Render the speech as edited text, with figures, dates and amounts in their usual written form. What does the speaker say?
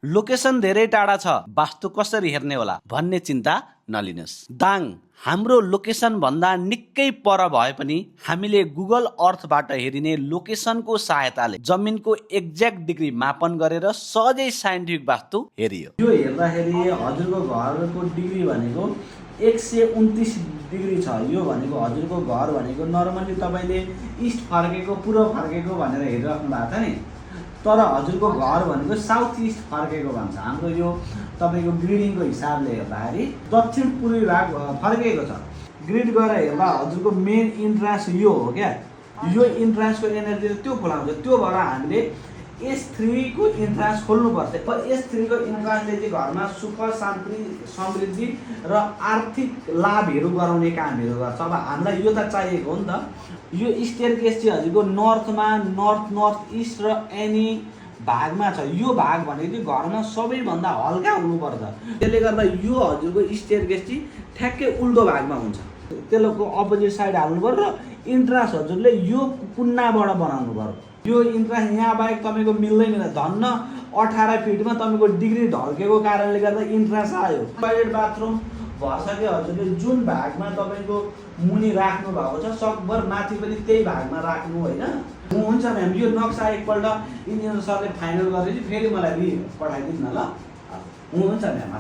Location धेरै टाढा छ, वास्तु कसरी हेर्ने होला भन्ने चिन्ता नलिनुहोस्। दाङ हाम्रो लोकेसन भन्दा निकै पर भए पनि हामीले गुगल अर्थबाट हेरिने लोकेसनको सहायताले जमिनको एक्ज्याक्ट डिग्री मापन गरेर सहजै साइन्टिफिक वास्तु हेरियो। यो हेर्दाखेरि हजुरको घरको डिग्री भनेको 129 डिग्री छ। यो भनेको हजुरको घर भनेको नर्मली तपाईँले इस्ट फर्केको पूर्व फर्केको भनेर हेरिराख्नु भएको छ नि, तर हजुरको घर भनेको साउथ इस्ट फर्केको भन्छ। हाम्रो यो तपाईँको ग्रिडिङको हिसाबले हेर्दाखेरि दक्षिण पूर्वी भाग फर्केको छ। ग्रिड गरेर हेर्दा हजुरको मेन इन्ट्रान्स यो हो क्या, यो इन्ट्रान्सको एनर्जी त्यो खोलाउँछ। त्यो भएर हामीले S3 को इन्ट्रान्स खोल्नुपर्छ। S3 को इन्ट्रान्सले चाहिँ घरमा सुख शान्ति समृद्धि र आर्थिक लाभहरू गराउने कामहरू गर्छ। अब हामीलाई यो त चाहिएको हो नि त। यो स्टेयरकेस चाहिँ हजुरको नर्थमा नर्थ इस्ट र एनी भागमा छ। यो भाग भनेको चाहिँ घरमा सबैभन्दा हल्का हुनुपर्छ। त्यसले गर्दा यो हजुरको स्टेयरकेस चाहिँ ठ्याक्कै उल्टो भागमा हुन्छ। त्यसको अपोजिट साइड हाल्नु पर्यो र इन्ट्रान्स हजुरले यो कुन्नाबाट बनाउनु पर्यो। यो इन्ट्रान्स यहाँ बाहेक तपाईँको मिल्दैन। धन्न 18 फिटमा तपाईँको डिग्री ढल्केको कारणले गर्दा इन्ट्रान्स आयो। टोयलेट बाथरुम भर्सके हजुरले जुन भागमा तपाईँको मुनि राख्नु भएको छ सकभर माथि पनि त्यही भागमा राख्नु होइन। हुन्छ म्याम, यो नक्सा एकपल्ट इन्जिनियर सरले फाइनल गरेपछि फेरि मलाई पठाइदिनु न ल। हुन्छ म्याम।